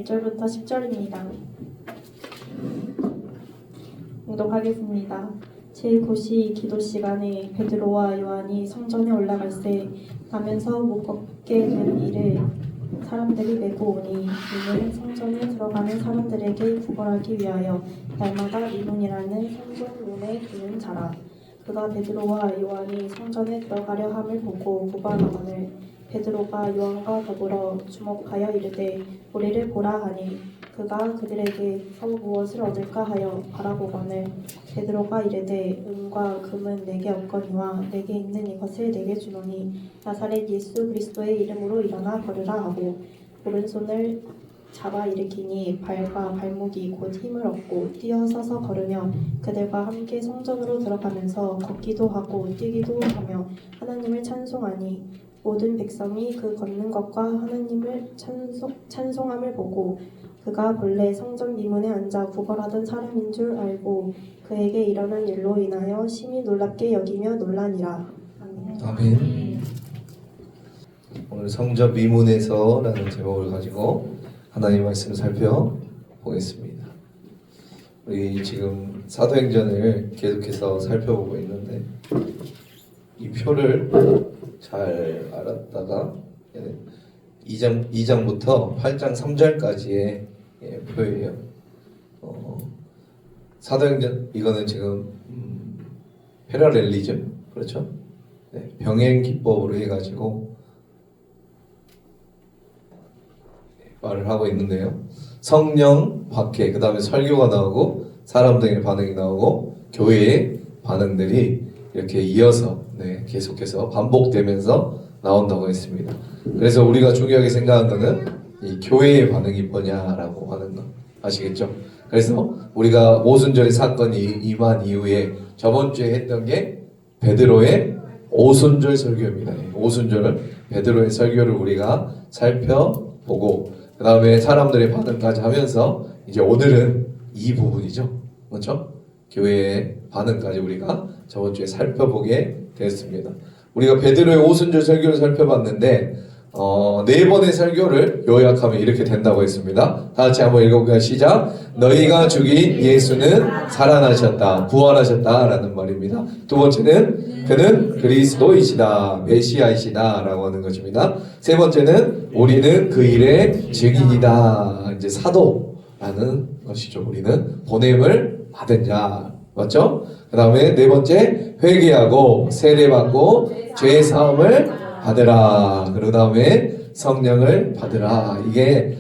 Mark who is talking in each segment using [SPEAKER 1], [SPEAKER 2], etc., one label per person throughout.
[SPEAKER 1] 1절부터 10절입니다. 공독하겠습니다. 제9시 기도 시간에 베드로와 요한이 성전에 올라갈새 가면서 못 걷게 된 이를 사람들이 메고 오니 이는 성전에 들어가는 사람들에게 구걸하기 위하여 날마다 리문이라는 성전문에 두는 자라. 그가 베드로와 요한이 성전에 들어가려 함을 보고 구걸하거늘 베드로가 요한과 더불어 주목하여 이르되 우리를 보라 하니 그가 그들에게서 무엇을 얻을까 하여 바라보거늘 베드로가 이르되 은과 금은 내게 없거니와 내게 있는 이것을 내게 주노니 나사렛 예수 그리스도의 이름으로 일어나 걸으라 하고 오른손을 잡아 일으키니 발과 발목이 곧 힘을 얻고 뛰어서서 걸으며 그들과 함께 성전으로 들어가면서 걷기도 하고 뛰기도 하며 하나님을 찬송하니 모든 백성이 그 걷는 것과 하나님을 찬송함을 보고 그가 본래 성전 미문에 앉아 구걸하던 사람인 줄 알고 그에게 일어난 일로 인하여 심히 놀랍게 여기며 놀라니라. 아멘.
[SPEAKER 2] 아멘. 오늘 성전 미문에서라는 제목을 가지고 하나님 말씀을 살펴보겠습니다. 우리 지금 사도행전을 계속해서 살펴보고 있는데 이 표를 잘 알았다가 2장부터 8장 3절까지의 표예요. 사도행전 이거는 지금 패러렐리즘 그렇죠? 네, 병행 기법으로 해가지고 말을 하고 있는데요. 성령 박해 그 다음에 설교가 나오고 사람들의 반응이 나오고 교회의 반응들이 이렇게 이어서 계속해서 반복되면서 나온다고 했습니다. 그래서 우리가 중요하게 생각하는 것은 이 교회의 반응이 뭐냐라고 하는 거 아시겠죠? 그래서 우리가 오순절의 사건이 임한 이후에 저번 주에 했던 게 베드로의 오순절 설교입니다. 오순절은 베드로의 설교를 우리가 살펴보고 그 다음에 사람들의 반응까지 하면서 이제 오늘은 이 부분이죠. 그렇죠? 교회의 반응까지 우리가 저번 주에 살펴보게 되었습니다. 우리가 베드로의 오순절 설교를 살펴봤는데 4번의 설교를 요약하면 이렇게 된다고 했습니다. 다 같이 한번 읽어볼까요? 시작! 너희가 죽인 예수는 살아나셨다, 부활하셨다 라는 말입니다. 두 번째는 그는 그리스도이시다, 메시아이시다 라고 하는 것입니다. 세 번째는 우리는 그 일의 증인이다, 이제 사도라는 것이죠. 우리는 보냄을 받은 자, 맞죠? 그 다음에 네 번째 회개하고 세례받고 죄 사함을 받으라. 그 다음에 성령을 받으라. 이게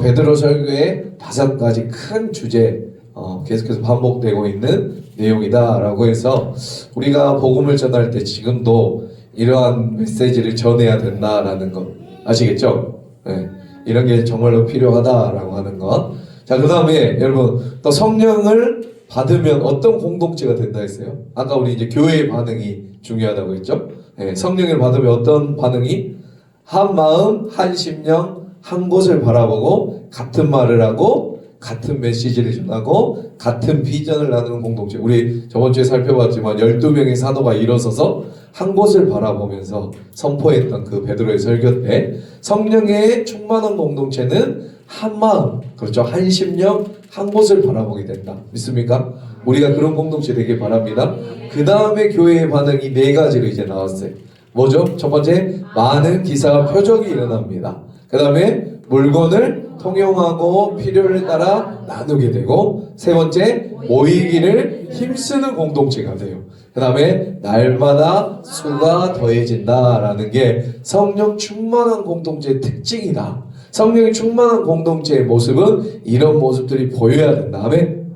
[SPEAKER 2] 베드로 설교의 5가지 큰 주제 계속해서 반복되고 있는 내용이다라고 해서 우리가 복음을 전할 때 지금도 이러한 메시지를 전해야 된다라는 것 아시겠죠? 네. 이런 게 정말로 필요하다라고 하는 것. 자, 그 다음에 여러분 또 성령을 받으면 어떤 공동체가 된다 했어요? 아까 우리 이제 교회의 반응이 중요하다고 했죠? 네, 성령을 받으면 어떤 반응이? 한 마음, 한 심령, 한 곳을 바라보고 같은 말을 하고 같은 메시지를 전하고 같은 비전을 나누는 공동체. 우리 저번 주에 살펴봤지만 12명의 사도가 일어서서 한 곳을 바라보면서 선포했던 그 베드로의 설교 때 성령의 충만한 공동체는 한 마음, 그렇죠? 한 심령, 한 곳을 바라보게 된다. 믿습니까? 우리가 그런 공동체 되길 바랍니다. 그 다음에 교회의 반응이 4가지로 이제 나왔어요. 뭐죠? 첫 번째, 많은 기사와 표적이 일어납니다. 그 다음에 물건을 통용하고 필요를 따라 나누게 되고, 세 번째, 모이기를 힘쓰는 공동체가 돼요. 그 다음에 날마다 수가 더해진다라는 게 성령 충만한 공동체의 특징이다. 성령이 충만한 공동체의 모습은 이런 모습들이 보여야 된다. 아멘.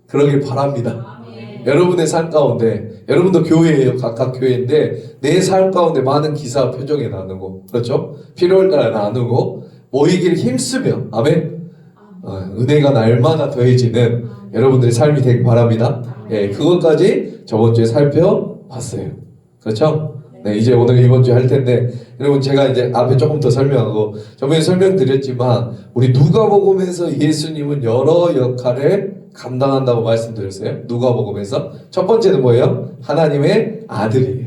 [SPEAKER 2] 그러길 바랍니다. 아멘. 여러분의 삶 가운데, 여러분도 교회예요. 각각 교회인데 내 삶 가운데 많은 기사와 표적이 나누고, 그렇죠? 필요를 따라 나누고 모이기를 힘쓰며, 아멘. 은혜가 날마다 더해지는 여러분들의 삶이 되길 바랍니다. 예, 그것까지 저번 주에 살펴봤어요. 그렇죠? 네, 이제 오늘 이번 주에 할 텐데, 여러분 제가 이제 앞에 조금 더 설명하고, 저번에 설명드렸지만 우리 누가복음에서 예수님은 여러 역할을 감당한다고 말씀드렸어요. 누가복음에서 첫 번째는 뭐예요? 하나님의 아들이에요.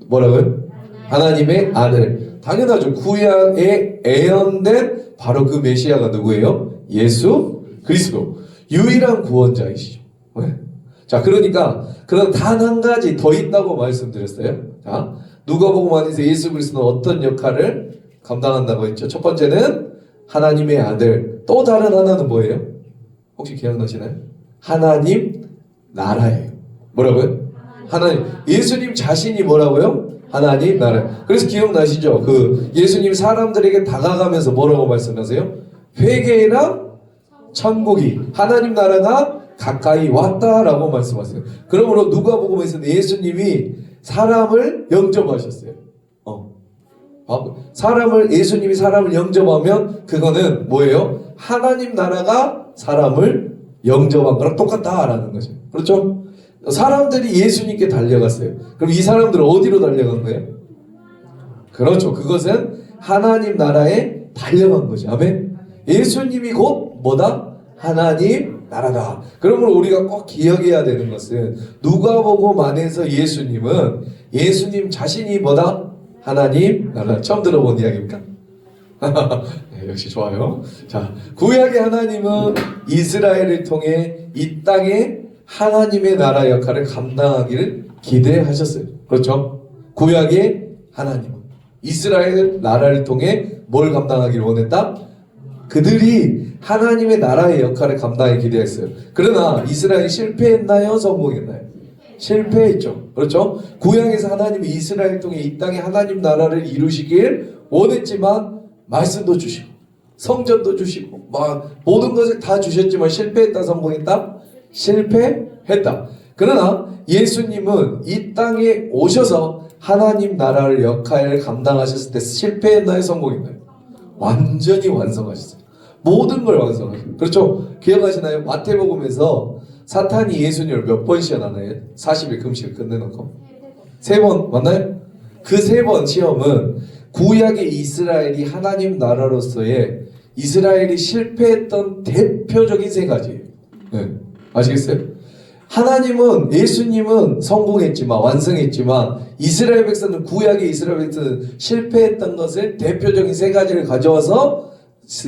[SPEAKER 2] 뭐라고요? 하나님의 아들. 당연하죠. 구약에 예언된 바로 그 메시아가 누구예요? 예수 그리스도. 유일한 구원자이시죠. 네. 자, 그러니까 그런 단 한 가지 더 있다고 말씀드렸어요. 자, 누가복음 안에서 예수 그리스도는 어떤 역할을 감당한다고 했죠? 첫 번째는 하나님의 아들. 또 다른 하나는 뭐예요? 혹시 기억나시나요? 하나님 나라예요. 뭐라고요? 하나님. 예수님 자신이 뭐라고요? 하나님 나라. 그래서 기억나시죠? 그 예수님 사람들에게 다가가면서 뭐라고 말씀하세요? 회개나 천국이 하나님 나라가 가까이 왔다라고 말씀하세요. 그러므로 누가복음에서는 예수님이 사람을 영접하셨어요. 예수님이 사람을 영접하면 그거는 뭐예요? 하나님 나라가 사람을 영접한 거랑 똑같다라는 거죠. 그렇죠? 사람들이 예수님께 달려갔어요. 그럼 이 사람들은 어디로 달려간 거예요? 그렇죠. 그것은 하나님 나라에 달려간 거죠. 아멘. 예수님이 곧 뭐다? 하나님 나라다. 그러므로 우리가 꼭 기억해야 되는 것은 누가복음 안에서 예수님 자신이 뭐다? 하나님 나라. 처음 들어본 이야기입니까? 네, 역시 좋아요. 자, 구약의 하나님은 이스라엘을 통해 이 땅에 하나님의 나라 역할을 감당하기를 기대하셨어요. 그렇죠? 구약의 하나님은 이스라엘 나라를 통해 뭘 감당하기를 원했다? 그들이 하나님의 나라의 역할을 감당하기 기대했어요. 그러나 이스라엘이 실패했나요? 성공했나요? 실패했죠. 그렇죠? 구약에서 하나님이 이스라엘 통해 이 땅에 하나님 나라를 이루시길 원했지만 말씀도 주시고 성전도 주시고 막 모든 것을 다 주셨지만 실패했다 성공했다? 실패했다. 그러나 예수님은 이 땅에 오셔서 하나님 나라를 역할을 감당하셨을 때 실패했나요? 성공했나요? 완전히 완성하셨어요. 모든 걸 완성하셨어요. 그렇죠? 기억하시나요? 마태복음에서 사탄이 예수님을 몇 번 시험하나요? 40일 금식을 끝내놓고 3번 맞나요? 그 3번 시험은 구약의 이스라엘이 하나님 나라로서의 이스라엘이 실패했던 대표적인 3가지예요. 네. 아시겠어요? 예수님은 성공했지만 완성했지만 이스라엘 백성은 구약의 이스라엘 백성은 실패했던 것을 대표적인 3가지를 가져와서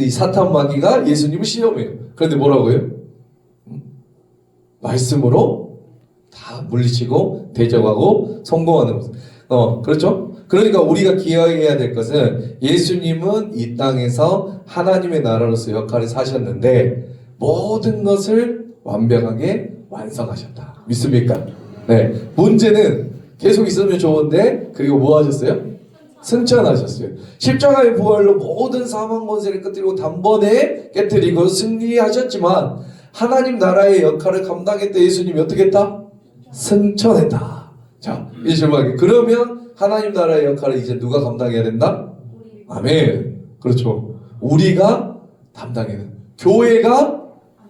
[SPEAKER 2] 이 사탄 마귀가 예수님을 시험해요. 그런데 뭐라고요? 말씀으로 다 물리치고 대적하고 성공하는 모습. 그렇죠? 그러니까 우리가 기억해야 될 것은 예수님은 이 땅에서 하나님의 나라로서 역할을 사셨는데 모든 것을 완벽하게 완성하셨다. 믿습니까? 네. 문제는 계속 있으면 좋은데 그리고 뭐 하셨어요? 승천하셨어요. 십자가의 부활로 모든 사망 권세를 깨뜨리고 단번에 깨뜨리고 승리하셨지만 하나님 나라의 역할을 감당했던 예수님이 어떻게 했다? 승천했다. 자, 이 질문하기. 그러면 하나님 나라의 역할을 이제 누가 감당해야 된다? 아멘. 그렇죠. 우리가 담당해야 된다. 교회가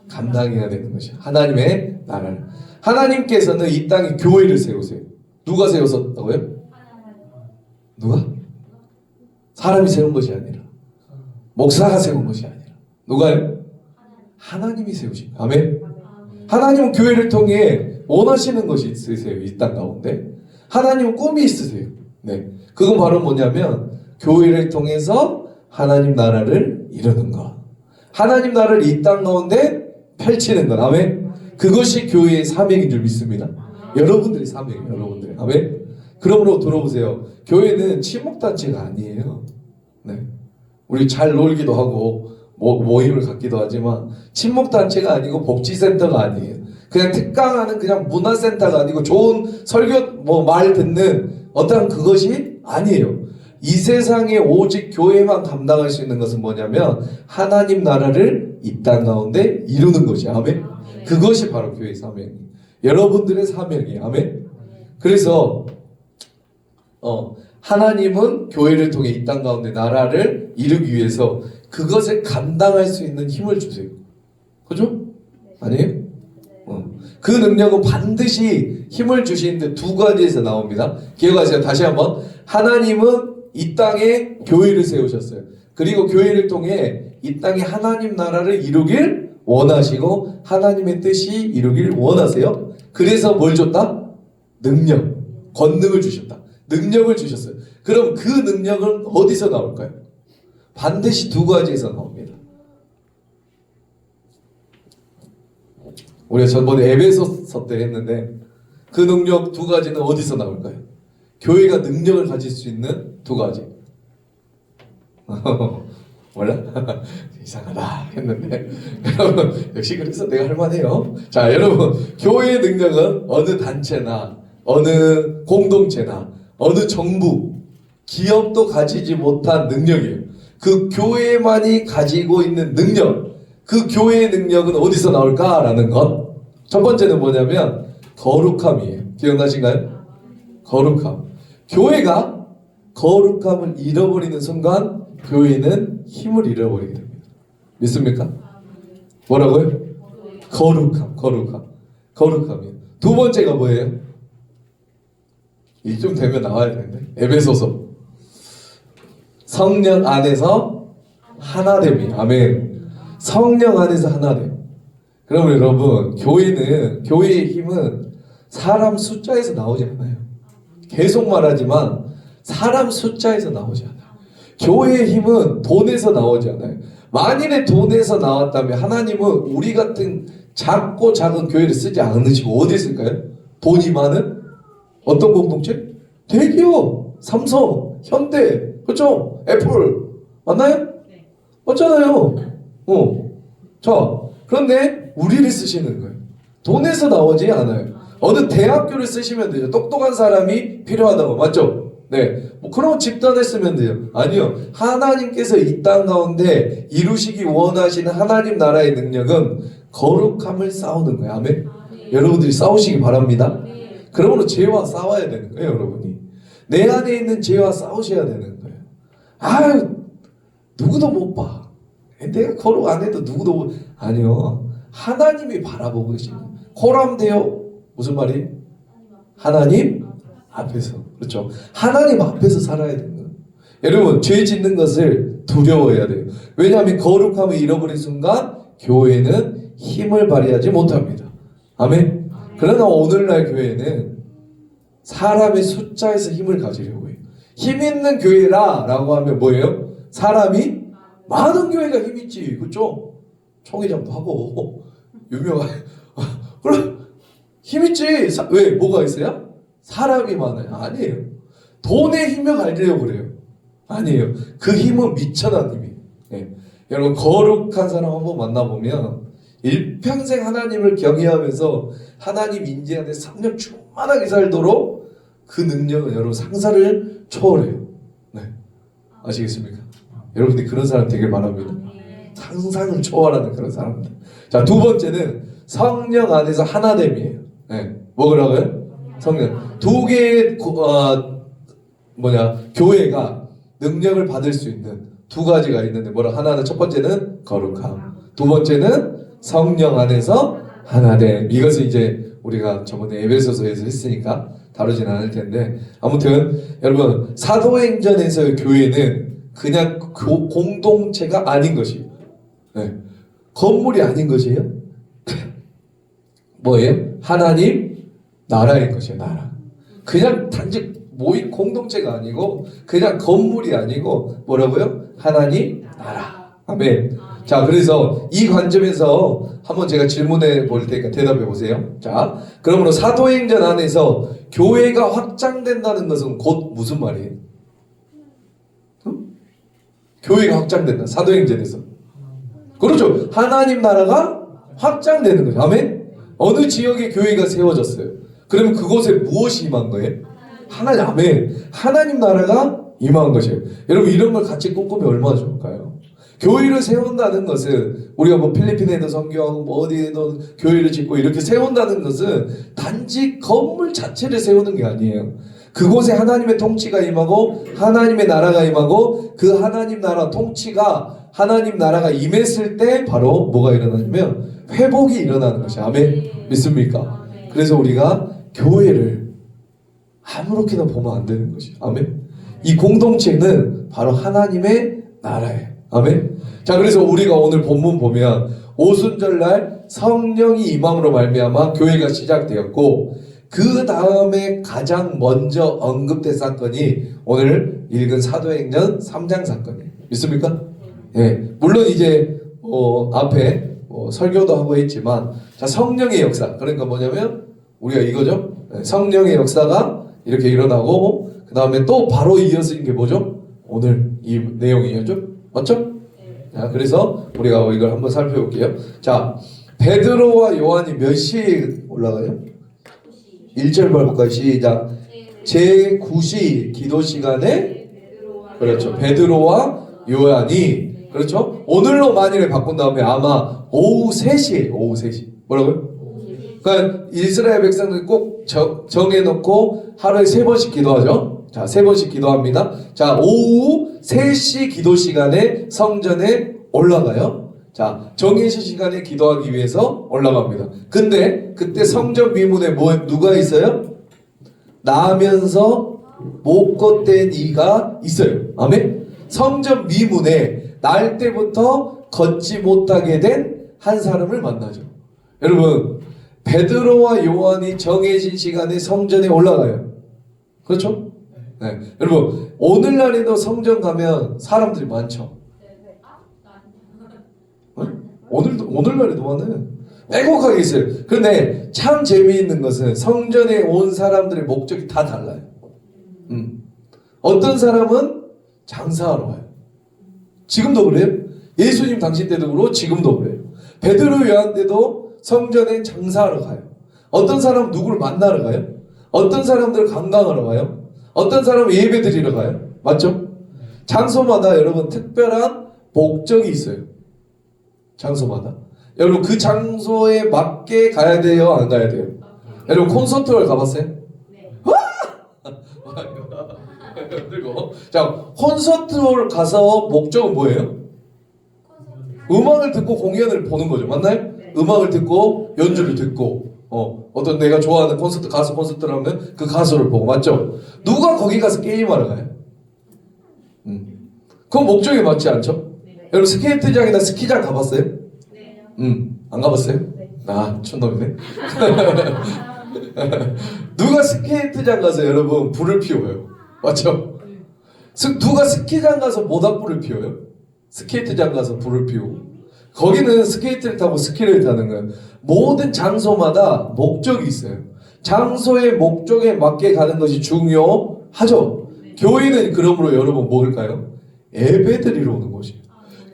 [SPEAKER 2] 감당해야 되는 것이 하나님의 나라를. 하나님께서는 이 땅에 교회를 세우세요. 누가 세우셨다고요? 누가? 사람이 세운 것이 아니라 목사가 세운 것이 아니라 누가요? 하나님이 세우신 거예요. 아멘. 하나님은 교회를 통해 원하시는 것이 있으세요. 이 땅 가운데 하나님은 꿈이 있으세요. 네, 그건 바로 뭐냐면 교회를 통해서 하나님 나라를 이루는 것, 하나님 나라를 이 땅 가운데 펼치는 것. 아멘. 그것이 교회의 사명인 줄 믿습니다. 여러분들의 사명이에요. 여러분들. 아멘. 그러므로 들어보세요. 교회는 친목단체가 아니에요. 네. 우리 잘 놀기도 하고 모임을 갖기도 하지만 친목단체가 아니고 복지센터가 아니에요. 그냥 특강하는 그냥 문화센터가 아니고 좋은 설교 말 듣는 어떤 그것이 아니에요. 이 세상에 오직 교회만 감당할 수 있는 것은 뭐냐면 하나님 나라를 이 땅 가운데 이루는 것이. 아멘. 그것이 바로 교회의 사명이에요. 여러분들의 사명이에요. 아멘. 그래서 하나님은 교회를 통해 이 땅 가운데 나라를 이루기 위해서 그것을 감당할 수 있는 힘을 주세요. 그죠? 아니에요? 그 능력은 반드시 힘을 주시는데 2가지에서 나옵니다. 기억하세요. 다시 한번. 하나님은 이 땅에 교회를 세우셨어요. 그리고 교회를 통해 이 땅에 하나님 나라를 이루길 원하시고 하나님의 뜻이 이루길 원하세요. 그래서 뭘 줬다? 능력, 권능을 주셨다. 능력을 주셨어요. 그럼 그 능력은 어디서 나올까요? 반드시 두 가지에서 나옵니다. 우리가 전번에 에베소서 때 했는데 그 능력 두 가지는 어디서 나올까요? 교회가 능력을 가질 수 있는 두 가지. 몰라? 이상하다 했는데 여러분 역시 그래서 내가 할만해요. 자, 여러분 교회의 능력은 어느 단체나 어느 공동체나 어느 정부 기업도 가지지 못한 능력이에요. 그 교회만이 가지고 있는 능력, 그 교회의 능력은 어디서 나올까라는 것. 첫 번째는 뭐냐면 거룩함이에요. 기억나신가요? 거룩함. 교회가 거룩함을 잃어버리는 순간 교회는 힘을 잃어버리게 됩니다. 믿습니까? 뭐라고요? 거룩함이에요. 두 번째가 뭐예요? 이 좀 되면 나와야 되는데 에베소서. 성령 안에서 하나됨이. 아멘. 성령 안에서 하나됨. 그러면 여러분 교회의 힘은 사람 숫자에서 나오지 않아요. 계속 말하지만 사람 숫자에서 나오지 않아요. 교회의 힘은 돈에서 나오지 않아요. 만일에 돈에서 나왔다면 하나님은 우리 같은 작고 작은 교회를 쓰지 않으시고 어디 쓸까요? 돈이 많은 어떤 공동체? 대기업, 삼성, 현대, 그렇죠? 애플 맞나요?
[SPEAKER 3] 네.
[SPEAKER 2] 맞잖아요. 자, 그런데 우리를 쓰시는 거예요. 돈에서 나오지 않아요. 어느 대학교를 쓰시면 되죠. 똑똑한 사람이 필요하다고. 맞죠? 네. 뭐 그런 집단을 쓰면 돼요. 아니요. 하나님께서 이 땅 가운데 이루시기 원하시는 하나님 나라의 능력은 거룩함을 싸우는 거예요. 아멘. 여러분들이 싸우시기 바랍니다. 그러므로 죄와 싸워야 되는 거예요, 여러분이. 내 안에 있는 죄와 싸우셔야 되는 거예요. 아유, 누구도 못 봐. 내가 거룩 안 해도 누구도 못. 아니요. 하나님이 바라보고 계시는 거예요. 코람데요. 무슨 말이에요? 하나님 앞에서. 그렇죠. 하나님 앞에서 살아야 되는 거예요. 여러분, 죄 짓는 것을 두려워해야 돼요. 왜냐하면 거룩함을 잃어버린 순간 교회는 힘을 발휘하지 못합니다. 아멘. 그러나 오늘날 교회는 사람의 숫자에서 힘을 가지려고 해요. 힘 있는 교회라 라고 하면 뭐예요? 사람이 많은 교회가 힘 있지. 그렇죠? 총회장도 하고 유명한 그럼 힘 있지. 왜? 뭐가 있어요? 사람이 많아요. 아니에요. 돈의 힘을 가지려고 그래요. 아니에요. 그 힘은 미천한 힘이에요. 네. 여러분 거룩한 사람 한번 만나보면 일평생 하나님을 경외하면서 하나님 인재 안에 3년 충만하게 살도록 그 능력은 여러분 상상을 초월해요. 네. 아시겠습니까? 여러분들이 그런 사람 되길 바랍니다. 상상을 초월하는 그런 사람들. 자, 두 번째는 성령 안에서 하나됨이에요. 네. 뭐라고요? 성령. 두 개의 교회가 능력을 받을 수 있는 두 가지가 있는데 하나는 첫 번째는 거룩함. 두 번째는 성령 안에서 하나됨. 이것을 이제 우리가 저번에 에베소서에서 했으니까 다루진 않을 텐데 아무튼 여러분 사도행전에서의 교회는 그냥 공동체가 아닌 것이에요. 네. 건물이 아닌 것이에요. 뭐예요? 하나님 나라인 것이에요. 나라. 그냥 단지 모임 공동체가 아니고 그냥 건물이 아니고 뭐라고요? 하나님 나라. 아멘. 자, 그래서 이 관점에서 한번 제가 질문해 볼 테니까 대답해 보세요. 자, 그러므로 사도행전 안에서 교회가 확장된다는 것은 곧 무슨 말이에요? 교회가 확장된다. 사도행전에서. 그렇죠. 하나님 나라가 확장되는 거죠. 아멘. 어느 지역에 교회가 세워졌어요. 그러면 그곳에 무엇이 임한 거예요? 하나님. 아멘. 하나님 나라가 임한 것이에요. 여러분 이런 걸 같이 꿈꾸면 얼마나 좋을까요? 교회를 세운다는 것은 우리가 뭐 필리핀에도 선교하고 뭐 어디에도 교회를 짓고 이렇게 세운다는 것은 단지 건물 자체를 세우는 게 아니에요. 그곳에 하나님의 통치가 임하고 하나님의 나라가 임하고 그 하나님 나라 통치가 하나님 나라가 임했을 때 바로 뭐가 일어나냐면 회복이 일어나는 것이. 아멘. 믿습니까? 그래서 우리가 교회를 아무렇게나 보면 안 되는 것이. 아멘. 이 공동체는 바로 하나님의 나라예요. 아멘. 자, 그래서 우리가 오늘 본문 보면 오순절날 성령이 임함으로 말미암아 교회가 시작되었고 그 다음에 가장 먼저 언급된 사건이 오늘 읽은 사도행전 3장 사건이에요. 믿습니까? 예. 물론 이제 앞에 설교도 하고 했지만, 자, 성령의 역사. 그러니까 뭐냐면 우리가 이거죠. 예, 성령의 역사가 이렇게 일어나고 그 다음에 또 바로 이어진 게 뭐죠? 오늘 이 내용이죠. 맞죠? 자, 그래서 우리가 이걸 한번 살펴볼게요. 자, 베드로와 요한이 몇 시에 올라가요? 1절 볼까요? 시작. 제9시 기도 시간에, 그렇죠, 베드로와 요한이, 그렇죠, 오늘로 만일에 바꾼 다음에 아마 오후 3시에, 오후 3시. 뭐라고요? 그러니까 이스라엘 백성들 꼭 정해놓고 하루에 3번씩 기도하죠. 자, 3번씩 기도합니다. 자, 오후 3시 기도 시간에 성전에 올라가요. 자, 정해진 시간에 기도하기 위해서 올라갑니다. 근데 그때 성전 미문에 누가 있어요? 나면서 못 걷된 이가 있어요. 아멘? 성전 미문에 날 때부터 걷지 못하게 된 한 사람을 만나죠. 여러분, 베드로와 요한이 정해진 시간에 성전에 올라가요. 그렇죠? 네. 여러분, 오늘날에도 성전 가면 사람들이 많죠. 오늘날에도 많은 빼곡하게 있어요. 그런데 참 재미있는 것은 성전에 온 사람들의 목적이 다 달라요. 어떤 사람은 장사하러 와요. 지금도 그래요. 예수님 당신 때도 그렇고 지금도 그래요. 베드로 요한 때도 성전에 장사하러 가요. 어떤 사람은 누구를 만나러 가요. 어떤 사람들은 관광하러 가요. 어떤 사람은 예배 드리러 가요. 맞죠? 장소마다 여러분 특별한 목적이 있어요. 장소마다. 여러분 그 장소에 맞게 가야 돼요? 안 가야 돼요? 여러분 콘서트를 가봤어요? 네. 그리고 자, 콘서트를 가서 목적은 뭐예요? 음악을 듣고 공연을 보는 거죠. 맞나요? 네. 음악을 듣고 연주를 듣고 어떤 내가 좋아하는 콘서트, 가수 콘서트를 하면 그 가수를 보고. 맞죠? 누가 거기 가서 게임하러 가요? 그건 목적에 맞지 않죠? 네. 여러분 스케이트장이나 스키장 가봤어요? 네. 안 가봤어요? 네. 아, 촌놈이네. 누가 스케이트장 가서 여러분 불을 피워요? 맞죠? 누가 스키장 가서 모닥불을 피워요? 스케이트장 가서 불을 피우고. 거기는 스케이트를 타고 스키를 타는 거예요. 모든 장소마다 목적이 있어요. 장소의 목적에 맞게 가는 것이 중요하죠. 교회는 그러므로 여러분 뭘까요? 예배드리러 오는 것이에요.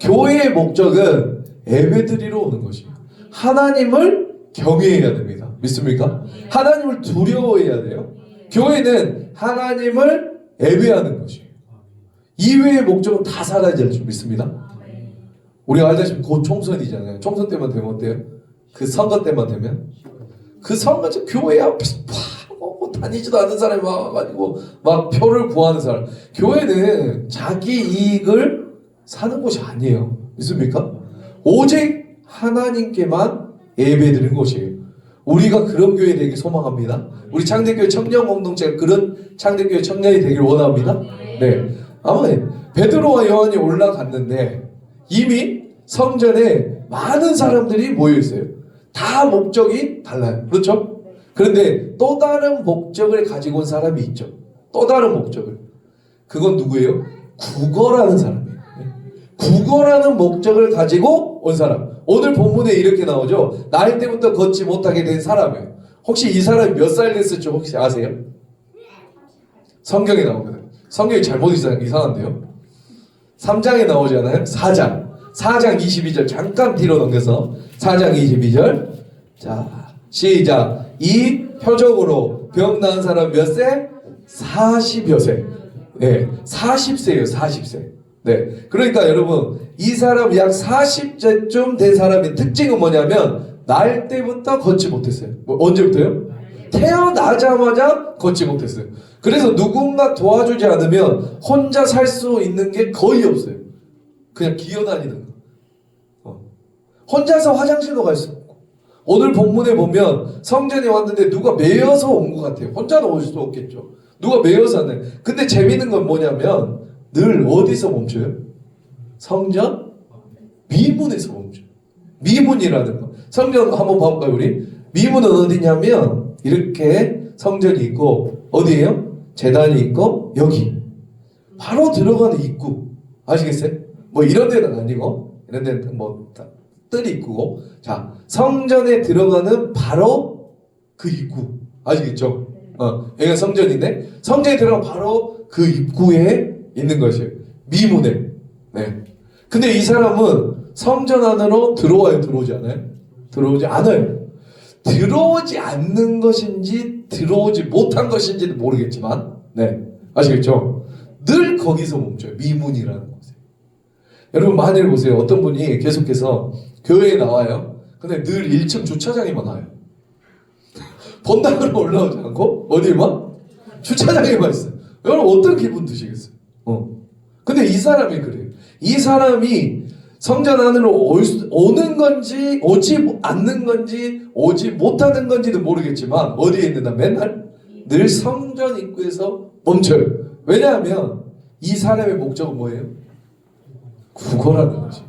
[SPEAKER 2] 교회의 목적은 예배드리러 오는 것이에요. 하나님을 경외해야 됩니다. 믿습니까? 하나님을 두려워해야 돼요. 교회는 하나님을 예배하는 것이에요. 이외의 목적은 다 사라질 줄 믿습니다. 우리가 알다시피 곧 총선이잖아요. 총선 때만 되면 어때요? 그 선거 때만 되면 그 선거 교회 앞에서 다니지도 않는 사람이 와가지고 막 표를 구하는 사람. 교회는 자기 이익을 사는 곳이 아니에요. 믿습니까? 오직 하나님께만 예배드리는 곳이에요. 우리가 그런 교회 되길 소망합니다. 우리 창대교회 청년 공동체가 그런 창대교회 청년이 되길 원합니다. 네. 아멘. 베드로와 요한이 올라갔는데 이미 성전에 많은 사람들이 모여 있어요. 다 목적이 달라요. 그렇죠? 그런데 또 다른 목적을 가지고 온 사람이 있죠. 또 다른 목적을. 그건 누구예요? 국어라는 사람이에요. 국어라는 목적을 가지고 온 사람. 오늘 본문에 이렇게 나오죠. 나이 때부터 걷지 못하게 된 사람이에요. 혹시 이 사람이 몇 살 됐을지 혹시 아세요? 성경에 나옵니다. 성경이 잘못 이상한데요. 3장에 나오잖아요. 4장 22절 잠깐 뒤로 넘겨서 4장 22절. 자, 시작. 이 표적으로 병 나은 사람 몇 세? 40여 세. 네, 40세예요. 40세. 네, 그러니까 여러분 이 사람 약 40세쯤 된 사람의 특징은 뭐냐면 날 때부터 걷지 못했어요. 언제부터요? 태어나자마자 걷지 못했어요. 그래서 누군가 도와주지 않으면 혼자 살 수 있는 게 거의 없어요. 그냥 기어다니는 거. 혼자서 화장실도 갈 수 없고. 오늘 본문에 보면 성전에 왔는데 누가 매여서 온 것 같아요. 혼자는 올 수 없겠죠. 누가 매여서 왔네. 근데 재밌는 건 뭐냐면 늘 어디서 멈춰요? 성전 미문에서 멈춰요. 미문이라는 거. 성전 한번 봐볼까요 우리? 미문은 어디냐면 이렇게 성전이 있고 어디예요? 제단이 있고 여기 바로 들어가는 입구 아시겠어요? 뭐 이런 데는 아니고 이런 데는 뭐 뜰이 있고 자 성전에 들어가는 바로 그 입구 아시겠죠? 여기가 성전인데 성전에 들어가면 바로 그 입구에 있는 것이에요. 미문에. 네. 근데 이 사람은 성전 안으로 들어와요? 들어오지 않아요? 들어오지 않아요. 들어오지 않는 것인지 들어오지 못한 것인지는 모르겠지만 네 아시겠죠? 늘 거기서 멈춰요. 미문이라는 곳에. 여러분 만일 보세요. 어떤 분이 계속해서 교회에 나와요. 근데 늘 1층 주차장에만 와요. 본당으로 올라오지 않고 어디에만? 주차장에만 있어요. 여러분 어떤 기분 드시겠어요? 근데 이 사람이 그래요. 이 사람이 성전 안으로 오는 건지 오지 않는 건지 오지 못하는 건지도 모르겠지만 어디에 있는다? 맨날 늘 성전 입구에서 멈춰요. 왜냐하면 이 사람의 목적은 뭐예요? 구걸하는 것이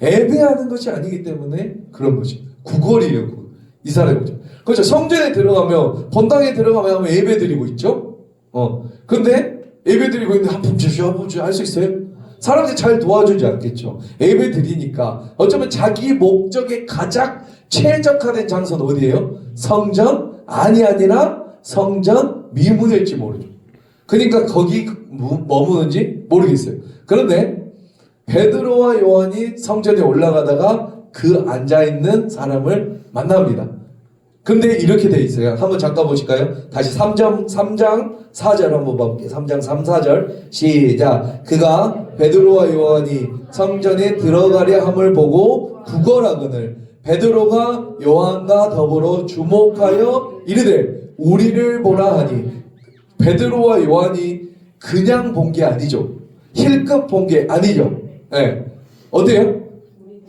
[SPEAKER 2] 예배하는 것이 아니기 때문에 그런 것이 구걸이에요. 이 사람의 목적. 그렇죠. 성전에 들어가면 본당에 들어가면 예배 드리고 있죠. 근데 예배 드리고 있는데 한 번 주시오 한 번 주시오 할 수 있어요? 사람들이 잘 도와주지 않겠죠. 예배 드리니까 어쩌면 자기 목적에 가장 최적화된 장소는 어디예요? 성전 안이 아니라 성전 미문일지 모르죠. 그러니까 거기 머무는지 모르겠어요. 그런데 베드로와 요한이 성전에 올라가다가 그 앉아있는 사람을 만납니다. 근데 이렇게 돼 있어요. 한번 잠깐 보실까요? 다시 3장 4절 한번 볼게요. 3장 3, 4절 시작. 그가 베드로와 요한이 성전에 들어가려 함을 보고 구걸하거늘 베드로가 요한과 더불어 주목하여 이르되 우리를 보라 하니 베드로와 요한이 그냥 본 게 아니죠. 힐끗 본 게 아니죠. 네. 어때요?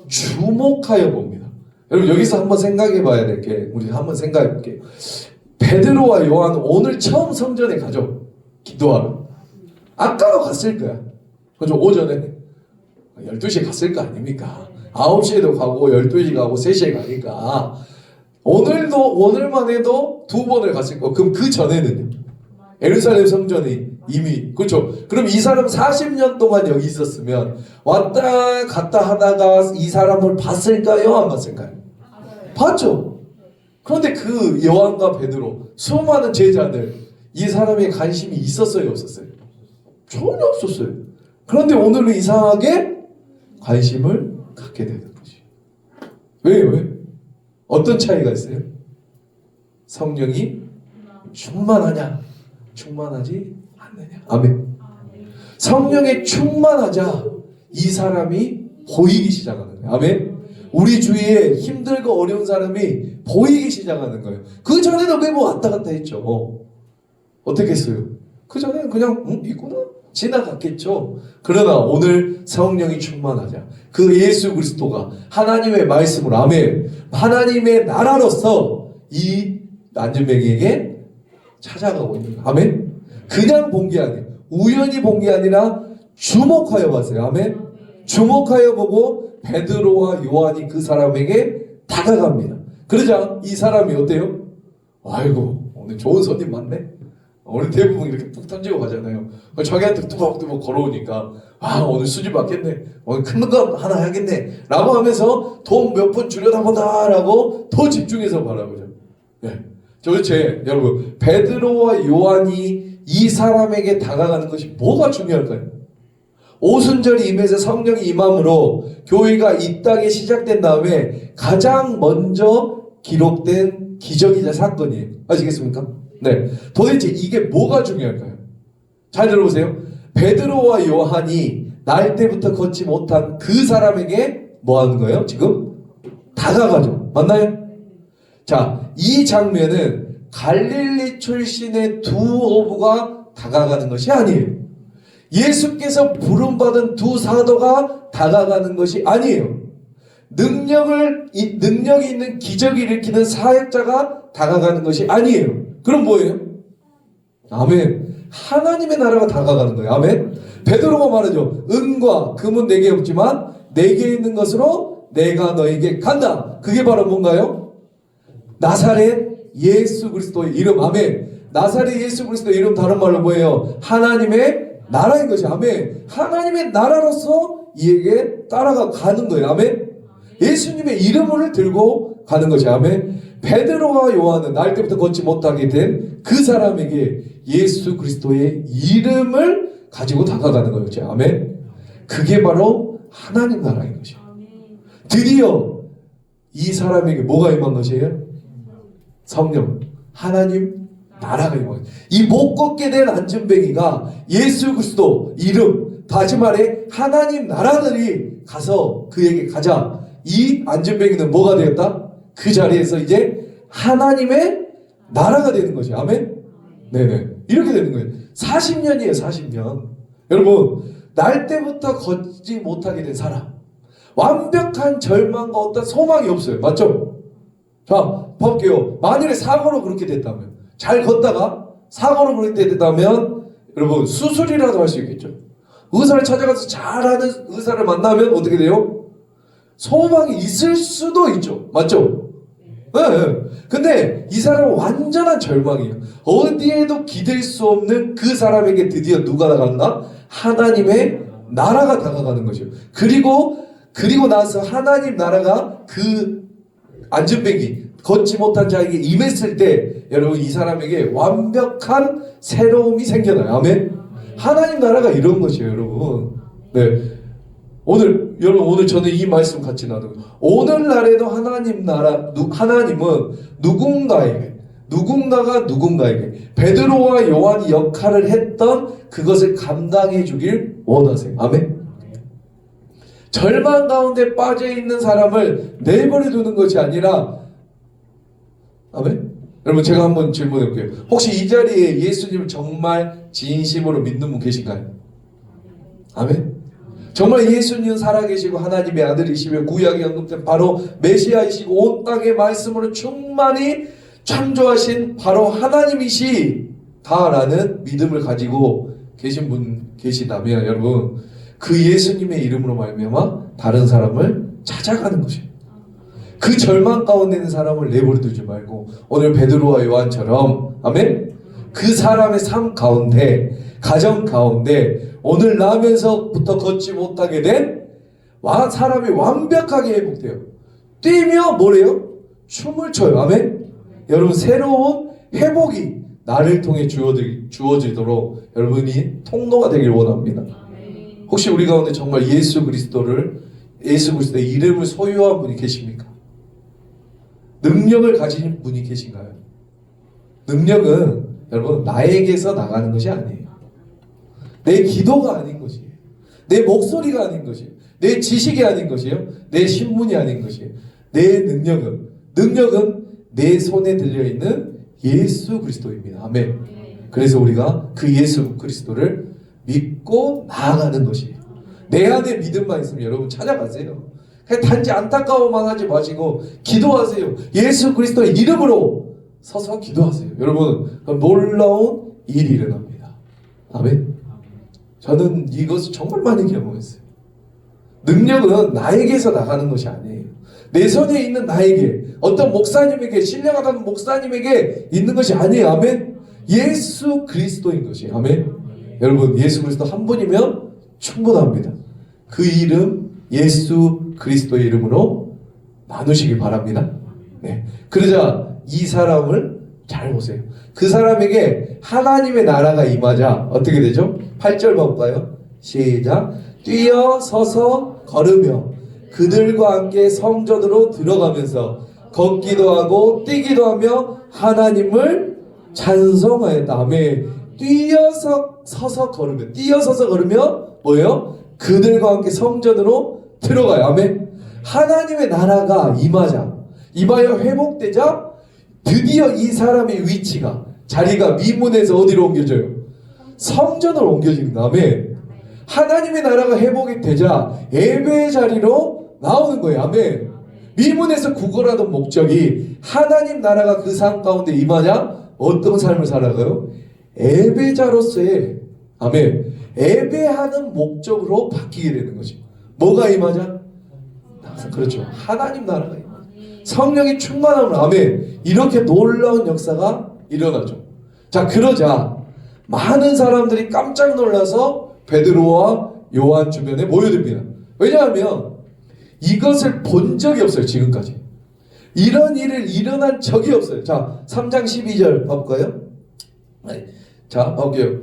[SPEAKER 2] 주목하여 봅니다. 여러분 여기서 한번 생각해 봐야 될 게 우리 한번 생각해 볼게요. 베드로와 요한은 오늘 처음 성전에 가죠. 기도하러. 아까도 갔을 거야. 그죠? 오전에 12시에 갔을 거 아닙니까? 9시에도 가고 12시 가고 3시에 가니까 오늘만 해도 2번을 갔을 거. 그럼 그 전에는요? 예루살렘 성전이 이미 그렇죠. 그럼 이 사람 40년 동안 여기 있었으면 왔다 갔다 하다가 이 사람을 봤을까요? 안 봤을까요? 봤죠. 그런데 그 요한과 베드로 수많은 제자들 이 사람의 관심이 있었어요? 없었어요? 전혀 없었어요. 그런데 오늘은 이상하게 관심을 갖게 되는 거지. 왜요? 왜? 어떤 차이가 있어요? 성령이 충만하냐? 충만하지 않느냐. 아멘. 성령에 충만하자 이 사람이 보이기 시작하는 거예요. 아멘. 우리 주위에 힘들고 어려운 사람이 보이기 시작하는 거예요. 그 전에는 매번 왔다 갔다 했죠. 어떻게 했어요? 그 전에는 그냥 있구나 지나갔겠죠. 그러나 오늘 성령이 충만하자 그 예수 그리스도가 하나님의 말씀으로 아멘 하나님의 나라로서 이 안전뱅이에게 찾아가고 있는 거예요. 아멘. 그냥 본 게 아니에요. 우연히 본 게 아니라 주목하여 봤어요. 아멘. 주목하여 보고 베드로와 요한이 그 사람에게 다가갑니다. 그러자 이 사람이 어때요? 아이고 오늘 좋은 손님 많네. 오늘 대부분 이렇게 뚝 던지고 가잖아요. 자기한테 뚜벅뚜벅 걸어오니까 아 오늘 수지 받겠네. 오늘 큰 거 하나 해야겠네. 라고 하면서 돈 몇 푼 주려다 보다 라고 더 집중해서 바라보죠. 네. 도대체 여러분 베드로와 요한이 이 사람에게 다가가는 것이 뭐가 중요할까요? 오순절이 임해서 성령이 임함으로 교회가 이 땅에 시작된 다음에 가장 먼저 기록된 기적이자 사건이에요. 아시겠습니까? 네. 도대체 이게 뭐가 중요할까요? 잘 들어보세요. 베드로와 요한이 날 때부터 걷지 못한 그 사람에게 뭐 하는 거예요? 지금 다가가죠. 맞나요? 자, 이 장면은 갈릴리 출신의 두 어부가 다가가는 것이 아니에요. 예수께서 부름받은 두 사도가 다가가는 것이 아니에요. 능력이 있는 기적을 일으키는 사역자가 다가가는 것이 아니에요. 그럼 뭐예요? 아멘. 하나님의 나라가 다가가는 거예요. 아멘. 베드로가 말하죠. 은과 금은 내게 없지만 내게 있는 것으로 내가 너에게 간다. 그게 바로 뭔가요? 나사렛 예수 그리스도의 이름. 아멘. 나사렛 예수 그리스도의 이름 다른 말로 뭐예요? 하나님의 나라인 것이. 아멘. 하나님의 나라로서 이에게 따라가 가는 거예요. 아멘. 예수님의 이름을 들고 가는 것이. 아멘. 베드로와 요한은 날 때부터 걷지 못하게 된 그 사람에게 예수 그리스도의 이름을 가지고 다가가는 거였죠. 아멘. 그게 바로 하나님 나라인 것이에요. 드디어 이 사람에게 뭐가 임한 것이에요? 성령, 하나님 나라가 임한 것이에요. 이 못 걷게 된 안전뱅이가 예수 그리스도 이름, 다시 말해 하나님 나라들이 가서 그에게 가자. 이 안전뱅이는 뭐가 되었다? 그 자리에서 이제 하나님의 나라가 되는 것이에요. 아멘? 네네. 이렇게 되는 거예요. 40년이에요, 40년. 여러분, 날 때부터 걷지 못하게 된 사람. 완벽한 절망과 어떤 소망이 없어요. 맞죠? 자, 볼게요. 만일에 사고로 그렇게 됐다면, 잘 걷다가 사고로 그렇게 됐다면, 여러분, 수술이라도 할 수 있겠죠? 의사를 찾아가서 잘하는 의사를 만나면 어떻게 돼요? 소망이 있을 수도 있죠. 맞죠? 네. 근데 이 사람은 완전한 절망이에요. 어디에도 기댈 수 없는 그 사람에게 드디어 누가 다가간다? 하나님의 나라가 다가가는 거죠. 그리고 나서 하나님 나라가 그 안전뱅이 걷지 못한 자에게 임했을 때 여러분 이 사람에게 완벽한 새로움이 생겨나요. 아멘. 하나님 나라가 이런 것이에요, 여러분. 네. 여러분 오늘 저는 이 말씀 같이 나누고 오늘날에도 하나님 나라 하나님은 누군가가 베드로와 요한이 역할을 했던 그것을 감당해 주길 원하세요. 아멘. 절망 가운데 빠져 있는 사람을 내버려 두는 것이 아니라 아멘. 여러분 제가 한번 질문해 볼게요. 혹시 이 자리에 예수님을 정말 진심으로 믿는 분 계신가요? 아멘. 정말 예수님은 살아계시고 하나님의 아들이시며 구약에 언급된 바로 메시아이시고 온 땅의 말씀으로 충만히 창조하신 바로 하나님이시다라는 믿음을 가지고 계신 분 계시다면 여러분 그 예수님의 이름으로 말미암아 다른 사람을 찾아가는 것이에요. 그 절망 가운데 있는 사람을 내버려 두지 말고 오늘 베드로와 요한처럼 아멘. 그 사람의 삶 가운데 가정 가운데 오늘 나면서부터 걷지 못하게 된 사람이 완벽하게 회복돼요. 뛰며 뭐래요? 춤을 춰요. 아멘. 여러분 새로운 회복이 나를 통해 주어지도록 여러분이 통로가 되길 원합니다. 혹시 우리 가운데 정말 예수 그리스도의 이름을 소유한 분이 계십니까? 능력을 가진 분이 계신가요? 능력은 여러분 나에게서 나가는 것이 아니에요. 내 기도가 아닌 것이에요. 내 목소리가 아닌 것이에요. 내 지식이 아닌 것이에요. 내 신문이 아닌 것이에요. 내 능력은 내 손에 들려있는 예수 그리스도입니다. 아멘. 그래서 우리가 그 예수 그리스도를 믿고 나아가는 것이에요. 내 안에 믿음만 있으면 여러분 찾아가세요. 그냥 단지 안타까워만 하지 마시고 기도하세요. 예수 그리스도의 이름으로 서서 기도하세요. 여러분 놀라운 일이 일어납니다. 아멘. 저는 이것을 정말 많이 경험했어요. 능력은 나에게서 나가는 것이 아니에요. 내 손에 있는 나에게 어떤 목사님에게 신령하다는 목사님에게 있는 것이 아니에요. 아멘. 예수 그리스도인 것이 아멘. 여러분 예수 그리스도 한 분이면 충분합니다. 그 이름 예수 그리스도의 이름으로 나누시기 바랍니다. 네. 그러자 이 사람을 잘 보세요. 그 사람에게 하나님의 나라가 임하자 어떻게 되죠? 8절 볼까요? 시작. 뛰어 서서 걸으며 그들과 함께 성전으로 들어가면서 걷기도 하고 뛰기도 하며 하나님을 찬송하였다. 아멘. 뛰어서서 걸으며 뭐예요? 그들과 함께 성전으로 들어가요. 아멘. 하나님의 나라가 임하여 회복되자 드디어 이 사람의 자리가 미문에서 어디로 옮겨져요? 성전으로 옮겨지는 아멘. 하나님의 나라가 회복이 되자 예배의 자리로 나오는 거예요. 아멘. 미문에서 구걸하던 목적이 하나님 나라가 그 삶 가운데 임하냐? 어떤 삶을 살아가요? 예배자로서의 아멘. 예배하는 목적으로 바뀌게 되는 거죠. 뭐가 임하냐? 그렇죠. 하나님 나라가 임하냐. 성령이 충만하면 아멘. 이렇게 놀라운 역사가 일어나죠. 자, 그러자 많은 사람들이 깜짝 놀라서 베드로와 요한 주변에 모여듭니다. 왜냐하면 이것을 본 적이 없어요. 지금까지 이런 일을 일어난 적이 없어요. 자, 3장 12절 봐볼까요? 자, 봐볼게요.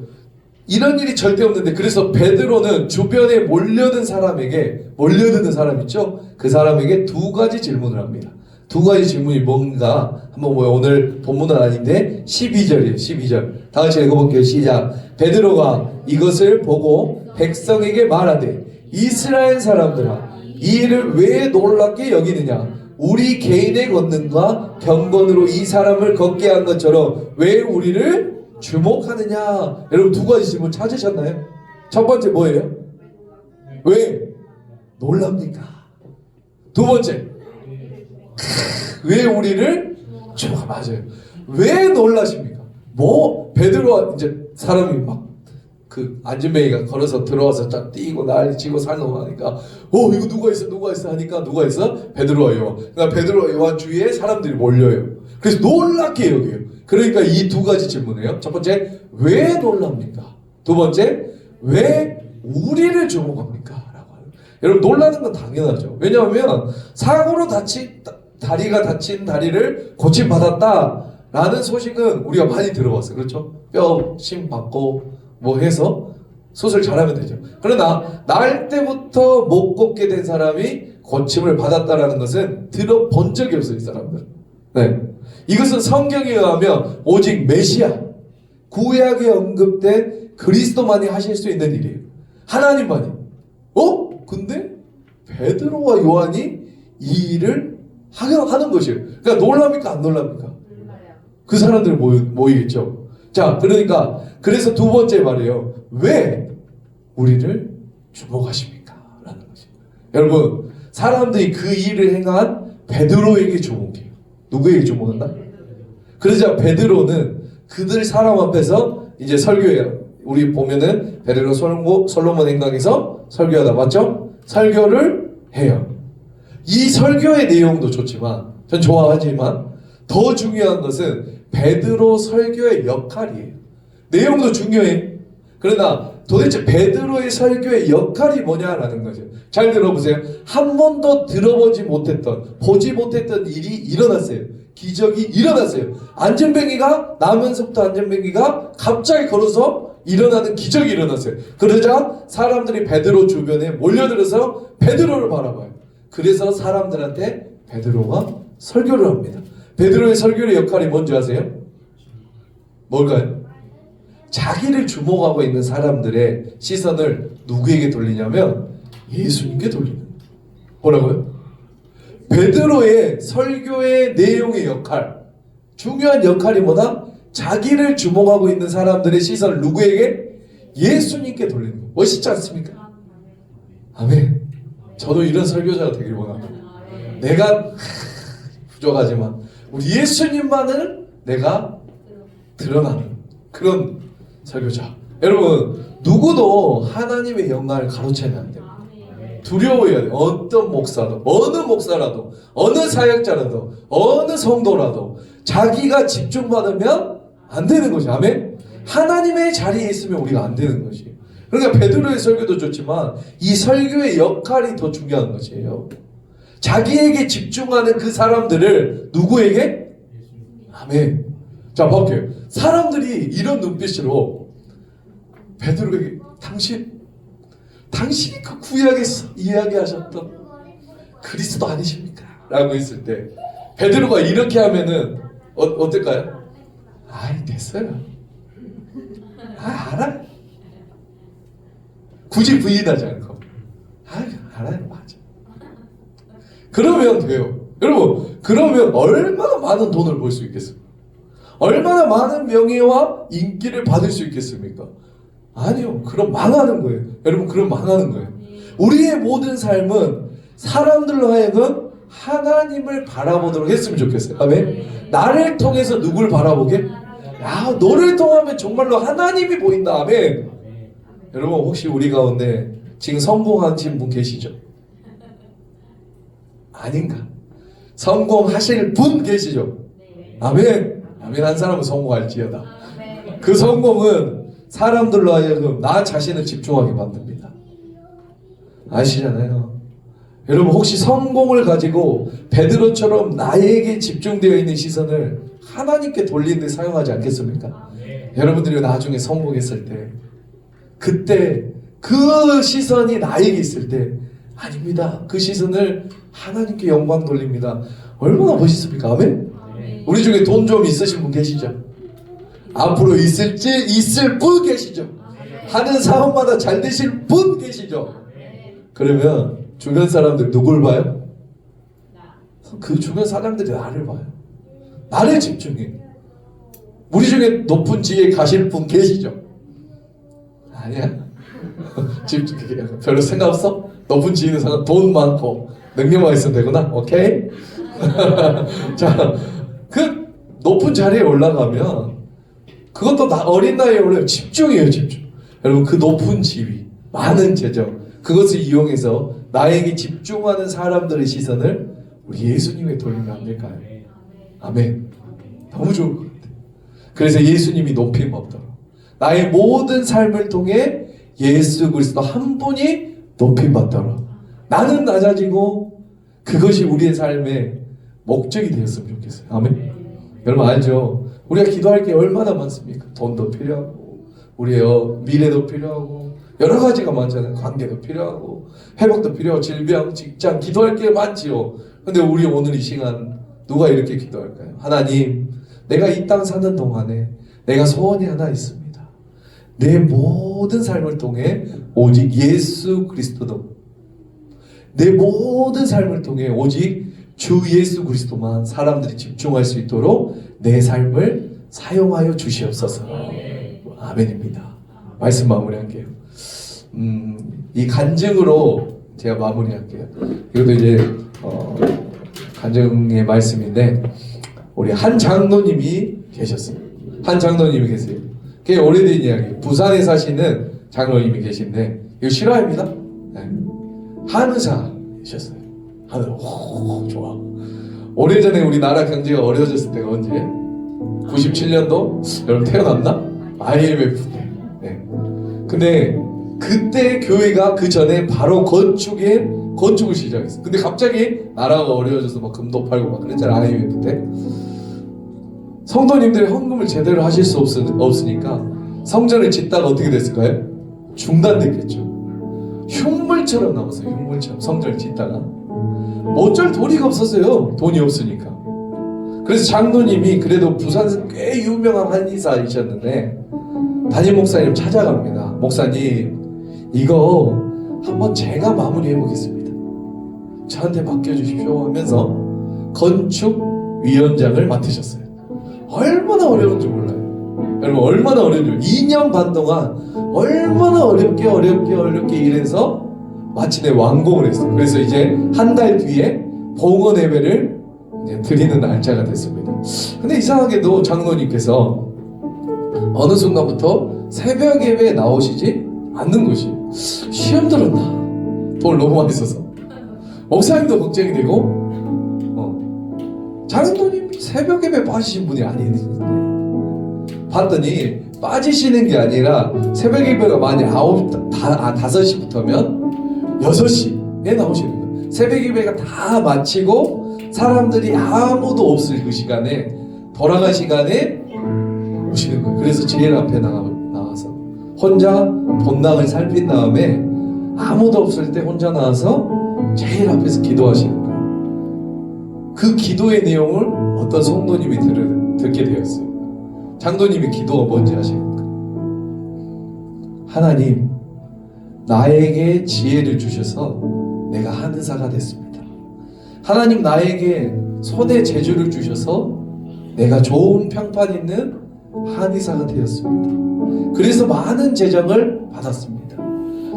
[SPEAKER 2] 이런 일이 절대 없는데, 그래서 베드로는 주변에 몰려든 사람 있죠? 그 사람에게 두 가지 질문을 합니다. 두 가지 질문이 뭔가 한번 보여. 오늘 본문은 아닌데 12절이에요. 12절 다 같이 읽어볼게요. 시작. 베드로가 이것을 보고 백성에게 말하되 이스라엘 사람들아, 이 일을 왜 놀랍게 여기느냐? 우리 개인의 권능과 경건으로 이 사람을 걷게 한 것처럼 왜 우리를 주목하느냐? 여러분, 두 가지 질문 찾으셨나요? 첫 번째 뭐예요? 왜 놀랍니까? 두 번째, 왜 우리를 주목? 맞아요. 왜 놀라십니까? 뭐 베드로와 이제 사람이 막 그 안진뱅이가 걸어서 들어와서 쫙 뛰고 난리치고 살롱하니까 이거 누가 있어 하니까 누가 있어? 베드로와 요한. 그러니까 베드로와 요한 주위에 사람들이 몰려요. 그래서 놀랍게 여겨요. 그러니까 이 두 가지 질문이에요. 첫 번째, 왜 놀랍니까? 두 번째, 왜 우리를 주목합니까? 라고 하요. 여러분, 놀라는 건 당연하죠. 왜냐하면 사고로 다리가 다친 다리를 고침받았다라는 소식은 우리가 많이 들어봤어요. 그렇죠? 뼈 심 받고 뭐 해서 수술 잘하면 되죠. 그러나 날 때부터 못 걷게 된 사람이 고침을 받았다라는 것은 들어본 적이 없어요. 이 사람들은. 네. 이것은 성경에 의하면 오직 메시아, 구약에 언급된 그리스도만이 하실 수 있는 일이에요. 하나님만이. 근데 베드로와 요한이 이 일을 하는 것이에요. 그러니까 놀랍니까? 안 놀랍니까? 그 사람들 모이겠죠. 자, 그러니까 그래서 두 번째 말이에요. 왜 우리를 주목하십니까? 라는 것이에요. 여러분, 사람들이 그 일을 행한 베드로에게 주목해요. 누구에게 주목한다? 그러자 베드로는 그들 사람 앞에서 이제 설교해요. 우리 보면은 베드로 솔로몬 행각에서 설교하다, 맞죠? 설교를 해요. 이 설교의 내용도 좋지만, 전 좋아하지만 더 중요한 것은 베드로 설교의 역할이에요. 내용도 중요해. 그러나 도대체 베드로의 설교의 역할이 뭐냐라는 거죠. 잘 들어보세요. 한 번도 들어보지 못했던, 보지 못했던 일이 일어났어요. 기적이 일어났어요. 나면서부터 안전뱅이가 갑자기 걸어서 일어나는 기적이 일어났어요. 그러자 사람들이 베드로 주변에 몰려들어서 베드로를 바라봐요. 그래서 사람들한테 베드로가 설교를 합니다. 베드로의 설교의 역할이 뭔지 아세요? 뭘까요? 자기를 주목하고 있는 사람들의 시선을 누구에게 돌리냐면 예수님께 돌리는 거예요. 뭐라고요? 베드로의 설교의 내용의 역할, 중요한 역할이 뭐다? 자기를 주목하고 있는 사람들의 시선을 누구에게? 예수님께 돌리는 거예요. 멋있지 않습니까? 아멘. 저도 이런 설교자가 되길 원합니다. 내가 부족하지만 우리 예수님만을 내가 드러나는 그런 설교자. 여러분, 누구도 하나님의 영광을 가로채면 안 돼요. 두려워해야 돼요. 어떤 목사도, 어느 목사라도, 어느 사역자라도, 어느 성도라도 자기가 집중받으면 안 되는 것이. 아멘. 하나님의 자리에 있으면 우리가 안 되는 것이에요. 그러니까 베드로의 설교도 좋지만 이 설교의 역할이 더 중요한 것이에요. 자기에게 집중하는 그 사람들을 누구에게? 아멘. 자, 볼게요. 사람들이 이런 눈빛으로 베드로에게 당신이 그 구약에서 이야기하셨던 그리스도 아니십니까? 라고 했을 때 베드로가 이렇게 하면은 어떨까요? 아이, 됐어요. 알아. 굳이 부인하지 않고 알아요. 맞아. 그러면 돼요. 여러분, 그러면 얼마나 많은 돈을 벌 수 있겠습니까? 얼마나 많은 명예와 인기를 받을 수 있겠습니까? 아니요. 그럼 망하는 거예요. 여러분, 그럼 망하는 거예요. 우리의 모든 삶은 사람들로 하여금 하나님을 바라보도록 했으면 좋겠어요. 아멘. 나를 통해서 누굴 바라보게? 야, 너를 통하면 정말로 하나님이 보인다. 아멘. 여러분, 혹시 우리 가운데 지금 성공하신 분 계시죠? 아닌가? 성공하실 분 계시죠? 아멘. 아멘 한 사람은 성공할지어다. 그 성공은 사람들로 하여금 나 자신을 집중하게 만듭니다. 아시잖아요. 여러분 혹시 성공을 가지고 베드로처럼 나에게 집중되어 있는 시선을 하나님께 돌리는 데 사용하지 않겠습니까? 여러분들이 나중에 성공했을 때 그때 그 시선이 나에게 있을 때 아닙니다. 그 시선을 하나님께 영광 돌립니다. 얼마나 멋있습니까? 아멘? 우리 중에 돈 좀 있으신 분 계시죠? 앞으로 있을 분 계시죠? 하는 사업마다 잘 되실 분 계시죠? 그러면 주변 사람들 누굴 봐요? 그 주변 사람들이 나를 봐요. 나를 집중해. 우리 중에 높은 지위에 가실 분 계시죠? 아니야? 별로 생각 없어? 높은 지위는 상관, 돈 많고 능력만 있으면 되구나? 오케이? 자, 그 높은 자리에 올라가면 그것도 어린 나이에 올라가면 집중이에요, 집중. 여러분 그 높은 지위, 많은 재정, 그것을 이용해서 나에게 집중하는 사람들의 시선을 우리 예수님에 돌리면 안 될까요? 아멘. 너무 좋을 것 같아요. 그래서 예수님이 높임 없도록 나의 모든 삶을 통해 예수 그리스도 한 분이 높임 받도록 나는 낮아지고 그것이 우리의 삶의 목적이 되었으면 좋겠어요. 아멘. 여러분 알죠? 우리가 기도할 게 얼마나 많습니까? 돈도 필요하고 우리의 미래도 필요하고 여러 가지가 많잖아요. 관계도 필요하고 회복도 필요하고 질병, 직장 기도할 게 많지요. 근데 우리 오늘 이 시간 누가 이렇게 기도할까요? 하나님, 내가 이 땅 사는 동안에 내가 소원이 하나 있습니다. 내 모든 삶을 통해 오직 예수 그리스도도 내 모든 삶을 통해 오직 주 예수 그리스도만 사람들이 집중할 수 있도록 내 삶을 사용하여 주시옵소서. 아멘입니다. 말씀 마무리할게요. 이 간증으로 제가 마무리할게요. 이것도 이제 간증의 말씀인데 우리 한 장로님이 계셨어요. 한 장로님이 계세요. 꽤 오래된 이야기. 부산에 사시는 장로님이 계신데 이거 실화입니다. 네. 한의사이셨어요. 한의사. 좋아. 오래전에 우리나라 경제가 어려졌을 때가 언제? 97년도? 여러분 태어났나? IMF 때. 네. 근데 그때 교회가 그 전에 바로 건축을 시작했어요. 근데 갑자기 나라가 어려워져서 막 금도 팔고 막 그랬잖아요. IMF 때. 성도님들이 헌금을 제대로 하실 수 없으니까 성전을 짓다가 어떻게 됐을까요? 중단됐겠죠. 흉물처럼 남았어요. 흉물처럼 성전을 짓다가 어쩔 도리가 없었어요. 돈이 없으니까. 그래서 장로님이 그래도 부산에서 꽤 유명한 한의사이셨는데 담임 목사님 찾아갑니다. 목사님 이거 한번 제가 마무리해 보겠습니다. 저한테 맡겨주십시오 하면서 건축위원장을 맡으셨어요. 얼마나 어려운지 몰라요. 여러분 얼마나 어려운지 2년 반 동안 얼마나 어렵게 일해서 마침내 완공을 했어요. 그래서 이제 한 달 뒤에 봉헌 예배를 이제 드리는 날짜가 됐습니다. 근데 이상하게도 장로님께서 어느 순간부터 새벽 예배에 나오시지 않는 것이 시험 들었나? 돈을 너무 많이 써서 목사님도 걱정이 되고 장로님이 새벽 예배 빠지신 분이 아닌데 봤더니 빠지시는 게 아니라 새벽 예배가 만약 5시부터면 6시에 나오시는 거예요. 새벽 예배가 다 마치고 사람들이 아무도 없을 그 시간에 돌아갈 시간에 오시는 거예요. 그래서 제일 앞에 나와서 혼자 본당을 살핀 다음에 아무도 없을 때 혼자 나와서 제일 앞에서 기도하시는 거예요. 그 기도의 내용을 어떤 성도님이 듣게 되었어요. 장로님이 기도가 뭔지 아십니까? 하나님, 나에게 지혜를 주셔서 내가 한의사가 됐습니다. 하나님, 나에게 손에 재주를 주셔서 내가 좋은 평판 있는 한의사가 되었습니다. 그래서 많은 재정을 받았습니다.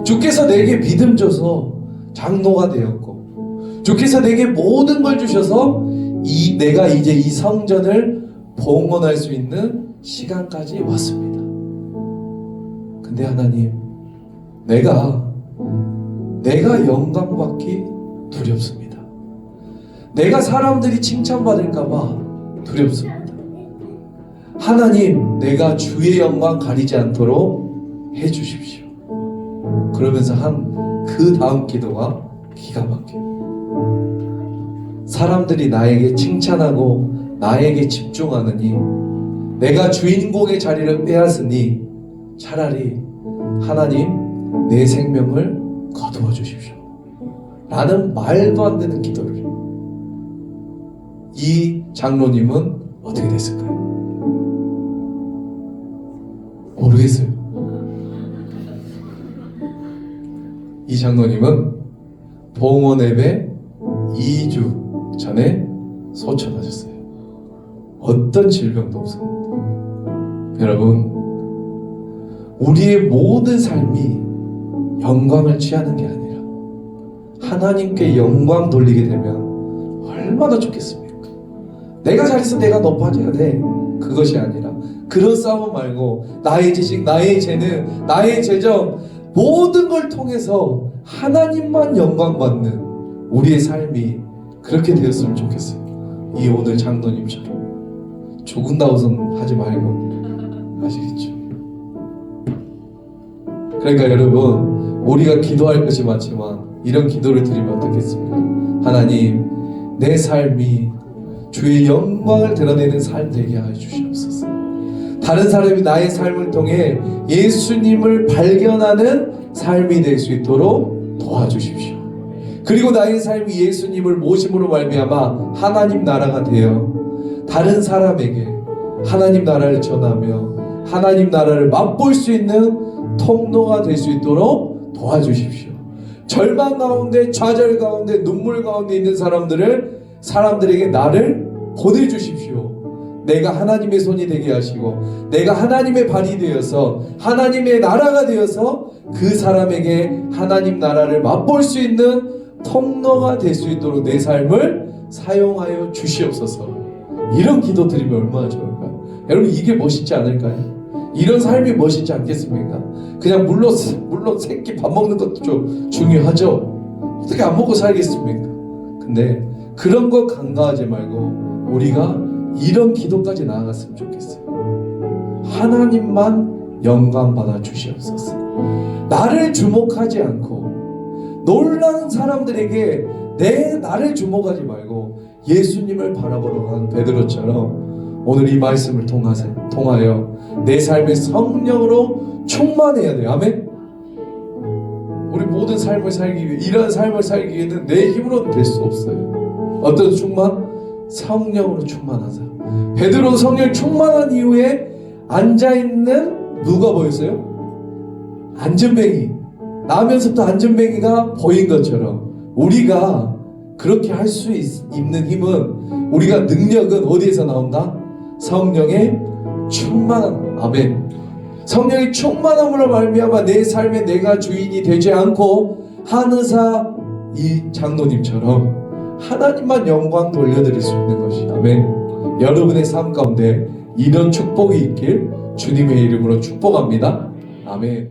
[SPEAKER 2] 주께서 내게 믿음 줘서 장로가 되었고 주께서 내게 모든 걸 주셔서 내가 이제 이 성전을 봉헌할 수 있는 시간까지 왔습니다. 근데 하나님, 내가 영광받기 두렵습니다. 내가 사람들이 칭찬받을까봐 두렵습니다. 하나님, 내가 주의 영광 가리지 않도록 해주십시오. 그러면서 한 그 다음 기도가 기가 막혀요. 사람들이 나에게 칭찬하고 나에게 집중하느니 내가 주인공의 자리를 빼앗으니 차라리 하나님 내 생명을 거두어 주십시오 라는 말도 안 되는 기도를 해요. 이 장로님은 어떻게 됐을까요? 모르겠어요. 이 장로님은 봉헌 예배 2주 전에 소천하셨어요. 어떤 질병도 없었는데. 여러분, 우리의 모든 삶이 영광을 취하는 게 아니라 하나님께 영광 돌리게 되면 얼마나 좋겠습니까? 내가 잘해서 내가 높아져야 돼, 그것이 아니라 그런 싸움 말고 나의 지식, 나의 재능, 나의 재정 모든 걸 통해서 하나님만 영광 받는 우리의 삶이 그렇게 되었으면 좋겠어요. 이 오늘 장로님처럼 죽은다고선 하지 말고, 아시겠죠? 그러니까 여러분, 우리가 기도할 것이 많지만 이런 기도를 드리면 어떻겠습니까? 하나님, 내 삶이 주의 영광을 드러내는 삶 되게 하여 주시옵소서. 다른 사람이 나의 삶을 통해 예수님을 발견하는 삶이 될 수 있도록 도와주십시오. 그리고 나의 삶이 예수님을 모심으로 말미암아 하나님 나라가 되어 다른 사람에게 하나님 나라를 전하며 하나님 나라를 맛볼 수 있는 통로가 될 수 있도록 도와주십시오. 절망 가운데, 좌절 가운데, 눈물 가운데 있는 사람들에게 나를 보내주십시오. 내가 하나님의 손이 되게 하시고 내가 하나님의 발이 되어서 하나님의 나라가 되어서 그 사람에게 하나님 나라를 맛볼 수 있는 통로가 될 수 있도록 내 삶을 사용하여 주시옵소서. 이런 기도 드리면 얼마나 좋을까요? 여러분, 이게 멋있지 않을까요? 이런 삶이 멋있지 않겠습니까? 그냥 물론 새끼 밥 먹는 것도 좀 중요하죠. 어떻게 안 먹고 살겠습니까? 근데 그런 거 간과하지 말고 우리가 이런 기도까지 나아갔으면 좋겠어요. 하나님만 영광 받아 주시옵소서. 나를 주목하지 않고 놀라는 사람들에게 나를 주목하지 말고 예수님을 바라보러 간 베드로처럼 오늘 이 말씀을 통하여 내 삶의 성령으로 충만해야 돼요. 아멘. 우리 모든 삶을 살기 위해, 이런 삶을 살기 위해는 내 힘으로는 될 수 없어요. 어떤 충만? 성령으로 충만한 사람. 베드로 성령 충만한 이후에 앉아있는 누가 보였어요? 안전뱅이. 나면서부터 안전뱅이가 보인 것처럼 우리가 그렇게 할 수 있는 힘은, 우리가 능력은 어디에서 나온다? 성령의 충만함. 아멘. 성령의 충만함으로 말미암아 내 삶에 내가 주인이 되지 않고 하느사 이 장로님처럼 하나님만 영광 돌려드릴 수 있는 것이, 아멘. 여러분의 삶 가운데 이런 축복이 있길 주님의 이름으로 축복합니다. 아멘.